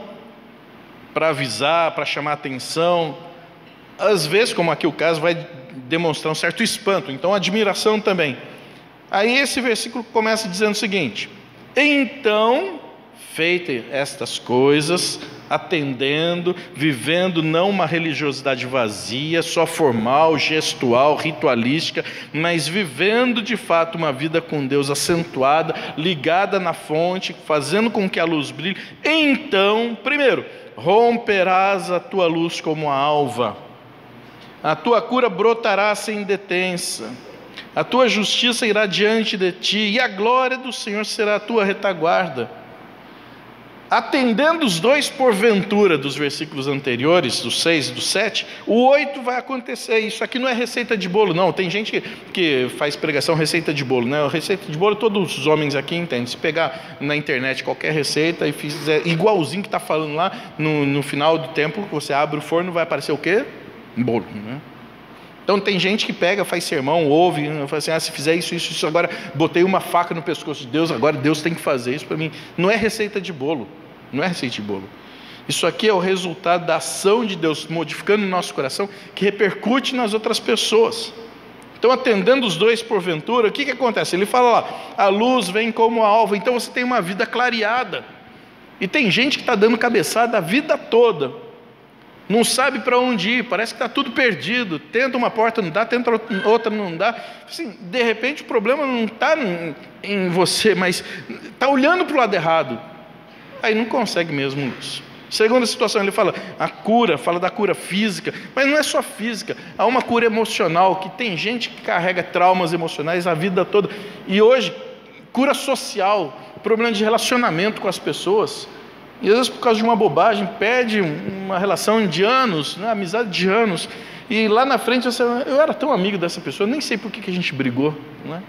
[SPEAKER 1] para avisar, para chamar atenção. Às vezes, como aqui o caso, vai demonstrar um certo espanto, então admiração também. Aí esse versículo começa dizendo o seguinte: então, feitas estas coisas, atendendo, vivendo não uma religiosidade vazia, só formal, gestual, ritualística, mas vivendo de fato uma vida com Deus acentuada, ligada na fonte, fazendo com que a luz brilhe. Então, primeiro, romperás a tua luz como a alva, a tua cura brotará sem detença, a tua justiça irá diante de ti, e a glória do Senhor será a tua retaguarda. Atendendo os 2 porventura dos versículos anteriores, do 6 e do 7, o 8 vai acontecer. Isso aqui não é receita de bolo, não. Tem gente que faz pregação receita de bolo, né? Receita de bolo todos os homens aqui entendem. Se pegar na internet qualquer receita e fizer igualzinho que está falando lá, no final do tempo que você abre o forno, vai aparecer o quê? Um bolo, né? Então tem gente que pega, faz sermão, ouve, fala assim, se fizer isso, agora botei uma faca no pescoço de Deus, agora Deus tem que fazer isso para mim. Não é receita de bolo, não é receita de bolo. Isso aqui é o resultado da ação de Deus modificando o nosso coração, que repercute nas outras pessoas. Então, atendendo os 2 porventura, o que acontece? Ele fala lá, a luz vem como a alva, então você tem uma vida clareada. E tem gente que está dando cabeçada a vida toda, não sabe para onde ir, parece que está tudo perdido, tenta uma porta, não dá, tenta outra, não dá. Assim, de repente o problema não está em você, mas está olhando para o lado errado, aí não consegue mesmo isso. Segunda situação, ele fala fala da cura física, mas não é só física, há uma cura emocional, que tem gente que carrega traumas emocionais a vida toda, e hoje, cura social, problema de relacionamento com as pessoas. E às vezes por causa de uma bobagem, perde uma relação de anos, né, amizade de anos, e lá na frente eu era tão amigo dessa pessoa, nem sei por que a gente brigou, né?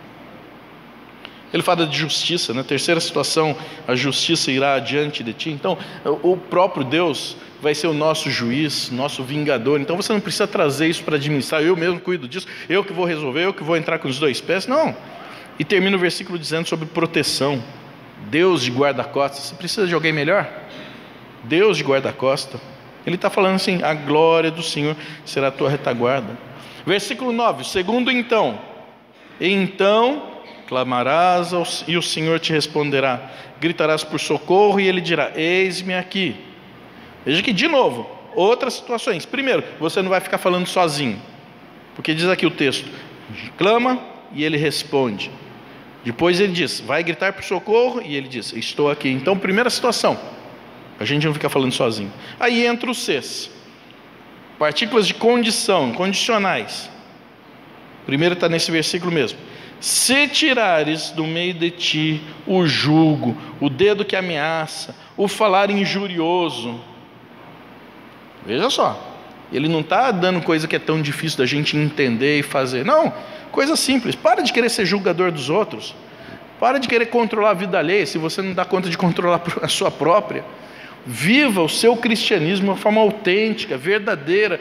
[SPEAKER 1] Ele fala de justiça, na terceira situação, a justiça irá diante de ti. Então o próprio Deus vai ser o nosso juiz, nosso vingador. Então você não precisa trazer isso para administrar, eu mesmo cuido disso, eu que vou resolver, eu que vou entrar com os 2 pés, não. E termina o versículo dizendo sobre proteção. Deus de guarda-costas. Você precisa de alguém melhor? Deus de guarda-costas. Ele está falando assim, a glória do Senhor será a tua retaguarda. Versículo 9, segundo então clamarás e o Senhor te responderá, gritarás por socorro e Ele dirá, eis-me aqui. Veja que de novo, outras situações. Primeiro, você não vai ficar falando sozinho, porque diz aqui o texto, clama e Ele responde. Depois ele diz, vai gritar por socorro, e ele diz, estou aqui. Então, primeira situação, a gente não fica falando sozinho. Aí entra o ses, partículas de condição, condicionais. Primeiro está nesse versículo mesmo. Se tirares do meio de ti o jugo, o dedo que ameaça, o falar injurioso. Veja só, Ele não está dando coisa que é tão difícil da gente entender e fazer. Não, coisa simples. Para de querer ser julgador dos outros. Para de querer controlar a vida alheia, se você não dá conta de controlar a sua própria. Viva o seu cristianismo de uma forma autêntica, verdadeira,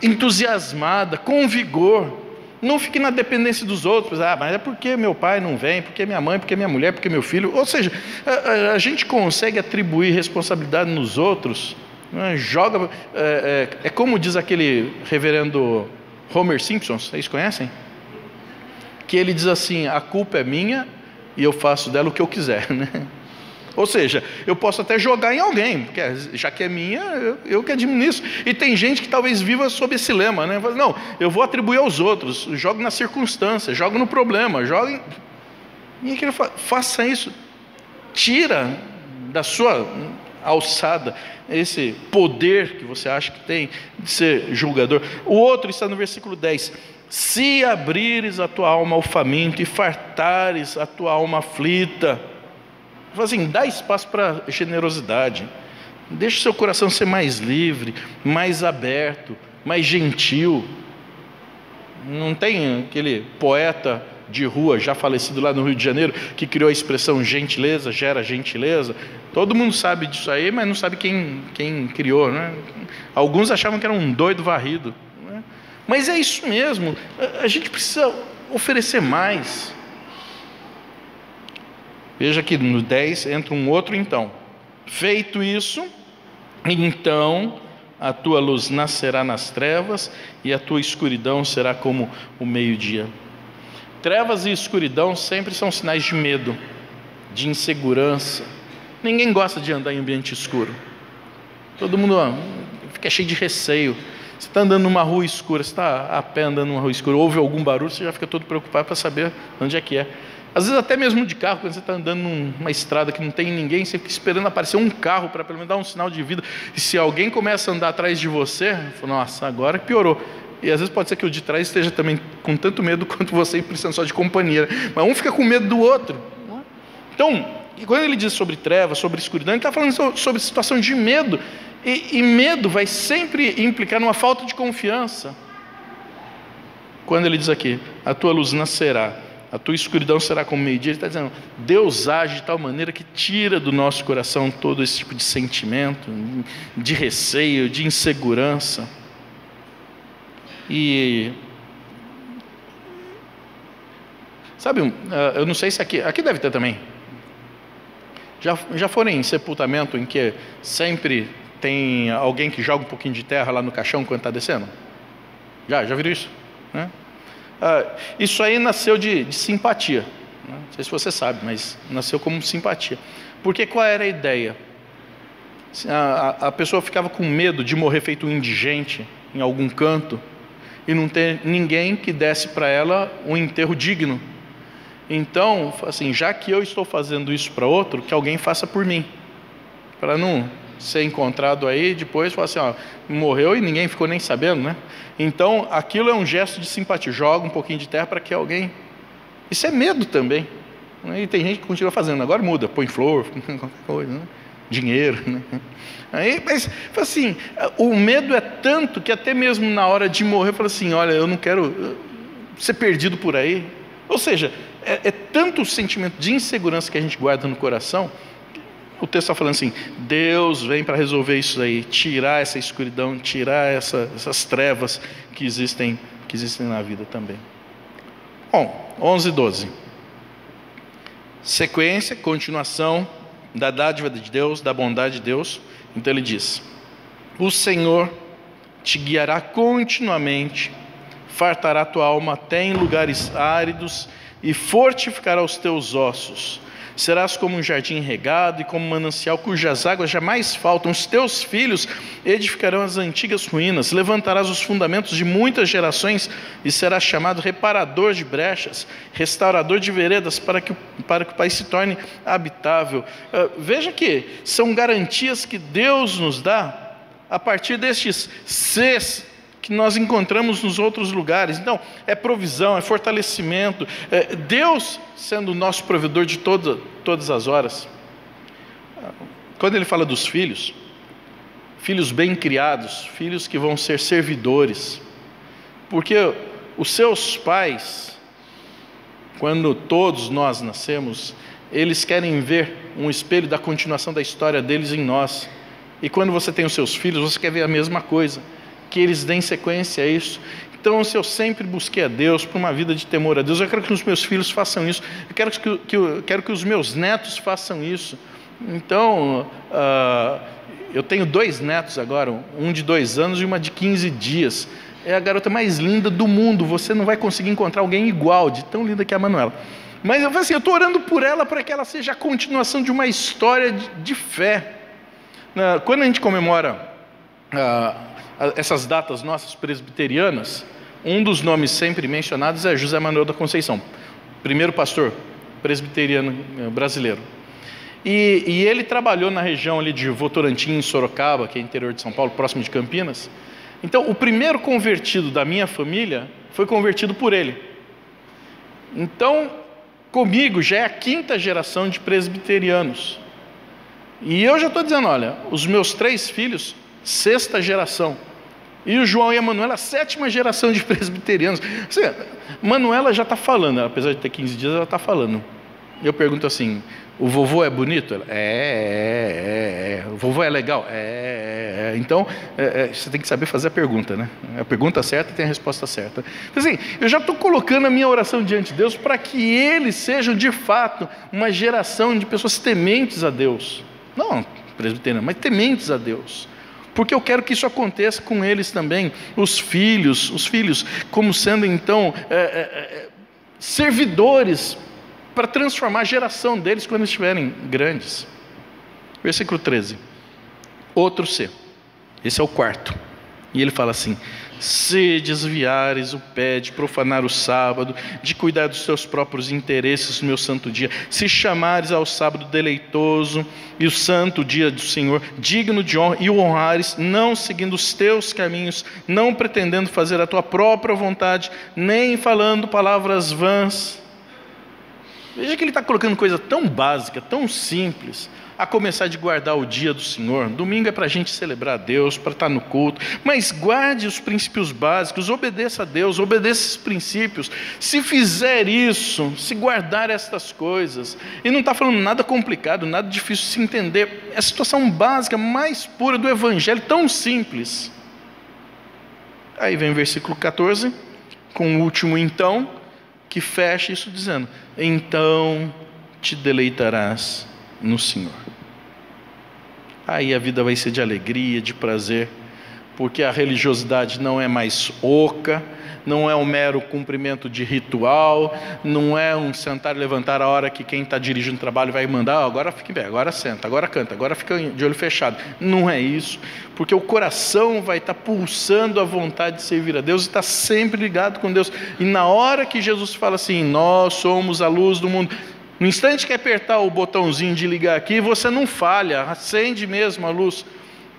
[SPEAKER 1] entusiasmada, com vigor. Não fique na dependência dos outros. Mas é porque meu pai não vem, porque minha mãe, porque minha mulher, porque meu filho. Ou seja, a gente consegue atribuir responsabilidade nos outros. Joga, é como diz aquele reverendo Homer Simpson, vocês conhecem? Que ele diz assim: a culpa é minha e eu faço dela o que eu quiser, né? Ou seja, eu posso até jogar em alguém, porque já que é minha, eu que administro. E tem gente que talvez viva sob esse lema, né? Não, eu vou atribuir aos outros, jogo na circunstância, jogo no problema, jogo em... E que ele fala: faça isso, tira da sua alçada esse poder que você acha que tem de ser julgador. O outro está no versículo 10: se abrires a tua alma ao faminto e fartares a tua alma aflita. Assim, dá espaço para generosidade, deixa o seu coração ser mais livre, mais aberto, mais gentil. Não tem aquele poeta de rua já falecido lá no Rio de Janeiro que criou a expressão gentileza gera gentileza? Todo mundo sabe disso aí, mas não sabe quem criou, né? Alguns achavam que era um doido varrido, né? Mas é isso mesmo, a gente precisa oferecer mais. Veja que no 10 entra um outro então. Feito isso, então a tua luz nascerá nas trevas e a tua escuridão será como o meio-dia. Trevas e escuridão sempre são sinais de medo, de insegurança. Ninguém gosta de andar em ambiente escuro. Todo mundo fica cheio de receio. Você está andando numa rua escura, você está a pé andando numa rua escura, ouve algum barulho, você já fica todo preocupado para saber onde é que é. Às vezes até mesmo de carro, quando você está andando numa estrada que não tem ninguém, você fica esperando aparecer um carro para pelo menos dar um sinal de vida. E se alguém começa a andar atrás de você, fala: nossa, agora piorou. E às vezes pode ser que o de trás esteja também com tanto medo quanto você, precisando só de companhia. Mas um fica com medo do outro. Então, quando ele diz sobre trevas, sobre escuridão, ele está falando sobre situação de medo. E medo vai sempre implicar numa falta de confiança. Quando ele diz aqui: a tua luz nascerá, a tua escuridão será como meio-dia, ele está dizendo: Deus age de tal maneira que tira do nosso coração todo esse tipo de sentimento, de receio, de insegurança. E sabe, eu não sei se aqui deve ter também. Já foram em sepultamento em que sempre tem alguém que joga um pouquinho de terra lá no caixão quando está descendo? Já viram isso? Né? Isso aí nasceu de simpatia. Não sei se você sabe, mas nasceu como simpatia. Porque qual era a ideia? A pessoa ficava com medo de morrer feito um indigente em algum canto e não ter ninguém que desse para ela um enterro digno. Então, assim, já que eu estou fazendo isso para outro, que alguém faça por mim, para não ser encontrado aí depois, falar assim: morreu e ninguém ficou nem sabendo, né? Então, aquilo é um gesto de simpatia. Joga um pouquinho de terra para que alguém... Isso é medo também, né? E tem gente que continua fazendo. Agora muda, põe flor, qualquer coisa, né? Dinheiro, né? Aí, mas assim, o medo é tanto que até mesmo na hora de morrer, fala assim: olha, eu não quero ser perdido por aí. Ou seja, é tanto o sentimento de insegurança que a gente guarda no coração. O texto está falando assim: Deus vem para resolver isso aí, tirar essa escuridão, tirar essas trevas que existem na vida também. Bom, 11 e 12. Sequência, continuação da dádiva de Deus, da bondade de Deus. Então ele diz: o Senhor te guiará continuamente, fartará tua alma até em lugares áridos e fortificará os teus ossos. Serás como um jardim regado e como um manancial cujas águas jamais faltam. Os teus filhos edificarão as antigas ruínas. Levantarás os fundamentos de muitas gerações e serás chamado reparador de brechas, restaurador de veredas, para que o país se torne habitável. Veja que são garantias que Deus nos dá a partir destes Cs que nós encontramos nos outros lugares. Então, é provisão, é fortalecimento, Deus sendo o nosso provedor de todas as horas. Quando ele fala dos filhos, filhos bem criados, filhos que vão ser servidores. Porque os seus pais, quando todos nós nascemos, eles querem ver um espelho da continuação da história deles em nós. E quando você tem os seus filhos, você quer ver a mesma coisa, que eles deem sequência a isso. Então, se eu sempre busquei a Deus por uma vida de temor a Deus, eu quero que os meus filhos façam isso, eu quero que os meus netos façam isso. Então, eu tenho 2 netos agora, um de 2 anos e uma de 15 dias. É a garota mais linda do mundo, você não vai conseguir encontrar alguém igual, de tão linda que é a Manuela. Mas eu falei assim, eu estou orando por ela para que ela seja a continuação de uma história de fé. Quando a gente comemora essas datas nossas presbiterianas, um dos nomes sempre mencionados é José Manuel da Conceição, primeiro pastor presbiteriano brasileiro. E ele trabalhou na região ali de Votorantim, Sorocaba, que é interior de São Paulo, próximo de Campinas. Então, o primeiro convertido da minha família foi convertido por ele. Então, comigo já é a 5ª geração de presbiterianos. E eu já estou dizendo, olha, os meus 3 filhos, 6ª geração. E o João e a Manuela, a 7ª geração de presbiterianos. Assim, Manuela já está falando, apesar de ter 15 dias, ela está falando. Eu pergunto assim, o vovô é bonito? Ela, O vovô é legal? Então, você tem que saber fazer a pergunta, né? A pergunta certa tem a resposta certa. Assim, eu já estou colocando a minha oração diante de Deus para que eles sejam, de fato, uma geração de pessoas tementes a Deus. Não presbiterianos, mas tementes a Deus. Porque eu quero que isso aconteça com eles também. Os filhos, como sendo, então, servidores para transformar a geração deles quando estiverem grandes. Versículo 13. Outro C. Esse é o 4. E ele fala assim: se desviares o pé de profanar o sábado, de cuidar dos teus próprios interesses no meu santo dia, se chamares ao sábado deleitoso e o santo dia do Senhor, digno de honra, e o honrares, não seguindo os teus caminhos, não pretendendo fazer a tua própria vontade, nem falando palavras vãs. Veja que ele está colocando coisa tão básica, tão simples, a começar de guardar o dia do Senhor. Domingo é para a gente celebrar a Deus, para estar no culto, mas guarde os princípios básicos, obedeça a Deus, obedeça esses princípios. Se fizer isso, se guardar estas coisas, e não está falando nada complicado, nada difícil de se entender, é a situação básica, mais pura do Evangelho, tão simples. Aí vem o versículo 14, com o último então, que fecha isso dizendo: então te deleitarás no Senhor. Aí a vida vai ser de alegria, de prazer, porque a religiosidade não é mais oca, não é um mero cumprimento de ritual, não é um sentar e levantar a hora que quem está dirigindo o trabalho vai mandar, agora fica em pé, agora senta, agora canta, agora fica de olho fechado. Não é isso, porque o coração vai estar pulsando a vontade de servir a Deus e está sempre ligado com Deus. E na hora que Jesus fala assim, nós somos a luz do mundo, no instante que apertar o botãozinho de ligar aqui, você não falha, acende mesmo a luz.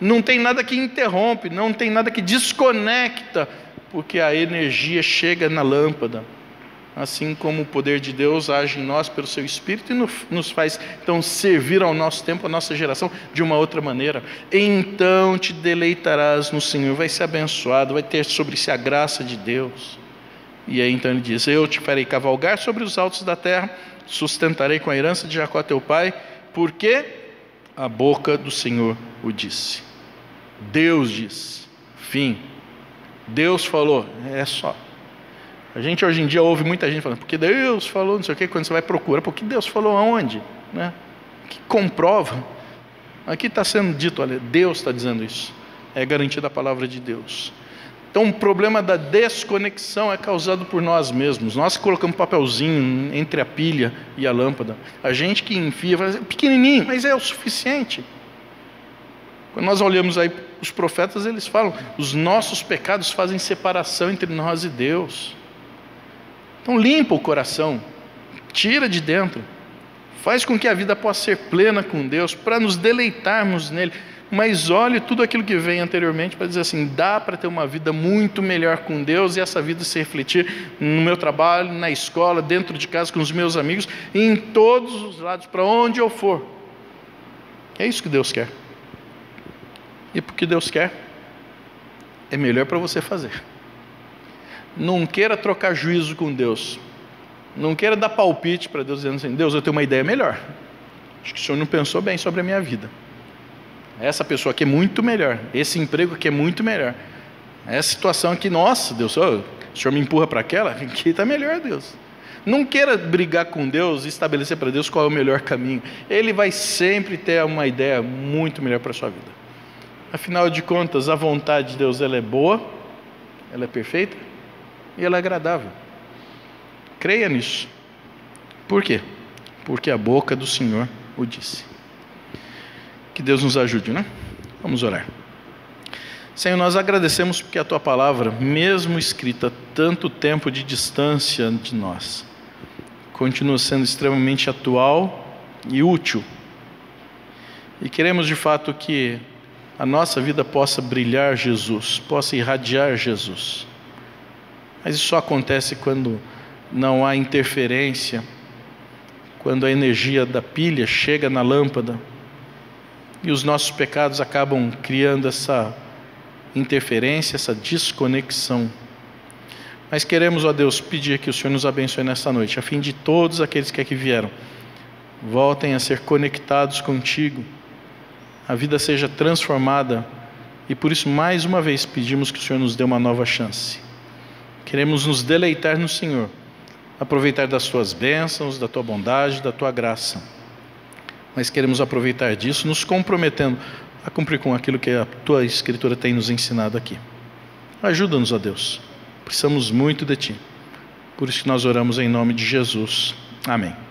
[SPEAKER 1] Não tem nada que interrompe, não tem nada que desconecta, porque a energia chega na lâmpada. Assim como o poder de Deus age em nós pelo seu Espírito e nos faz, então, servir ao nosso tempo, à nossa geração, de uma outra maneira. Então te deleitarás no Senhor, vai ser abençoado, vai ter sobre si a graça de Deus. E aí então ele diz, eu te farei cavalgar sobre os altos da terra, sustentarei com a herança de Jacó teu pai, porque a boca do Senhor o disse. Deus disse, fim. Deus falou, é só. A gente hoje em dia ouve muita gente falando, porque Deus falou, não sei o que, quando você vai procurar, porque Deus falou aonde? Né? Que comprova. Aqui está sendo dito, olha, Deus está dizendo isso. É garantida a palavra de Deus. Então o problema da desconexão é causado por nós mesmos. Nós que colocamos um papelzinho entre a pilha e a lâmpada. A gente que enfia, fala, pequenininho, mas é o suficiente. Quando nós olhamos aí os profetas, eles falam, os nossos pecados fazem separação entre nós e Deus. Então limpa o coração, tira de dentro, faz com que a vida possa ser plena com Deus, para nos deleitarmos nele. Mas olhe tudo aquilo que vem anteriormente para dizer assim, dá para ter uma vida muito melhor com Deus e essa vida se refletir no meu trabalho, na escola, dentro de casa com os meus amigos, e em todos os lados, para onde eu for. É isso que Deus quer. e porque Deus quer, é melhor para você fazer. Não queira trocar juízo com Deus. Não queira dar palpite para Deus, dizendo assim: Deus, eu tenho uma ideia melhor. Acho que o Senhor não pensou bem sobre a minha vida. Essa pessoa aqui é muito melhor. Esse emprego aqui é muito melhor. Essa situação aqui, nossa, Deus, o Senhor me empurra para aquela, aqui está melhor, Deus. Não queira brigar com Deus e estabelecer para Deus qual é o melhor caminho. Ele vai sempre ter uma ideia muito melhor para a sua vida. Afinal de contas, a vontade de Deus, ela é boa, ela é perfeita e ela é agradável. Creia nisso. Por quê? Porque a boca do Senhor o disse. Que Deus nos ajude, né? Vamos orar. Senhor, nós agradecemos porque a Tua palavra, mesmo escrita tanto tempo de distância de nós, continua sendo extremamente atual e útil. E queremos de fato que a nossa vida possa brilhar Jesus, possa irradiar Jesus. Mas isso só acontece quando não há interferência, quando a energia da pilha chega na lâmpada e os nossos pecados acabam criando essa interferência, essa desconexão. Mas queremos, ó Deus, pedir que o Senhor nos abençoe nessa noite, a fim de todos aqueles que aqui vieram voltem a ser conectados contigo, a vida seja transformada, e por isso mais uma vez pedimos que o Senhor nos dê uma nova chance. Queremos nos deleitar no Senhor, aproveitar das Tuas bênçãos, da Tua bondade, da Tua graça, mas queremos aproveitar disso, nos comprometendo a cumprir com aquilo que a Tua Escritura tem nos ensinado aqui. Ajuda-nos, ó Deus. Precisamos muito de Ti. Por isso que nós oramos em nome de Jesus. Amém.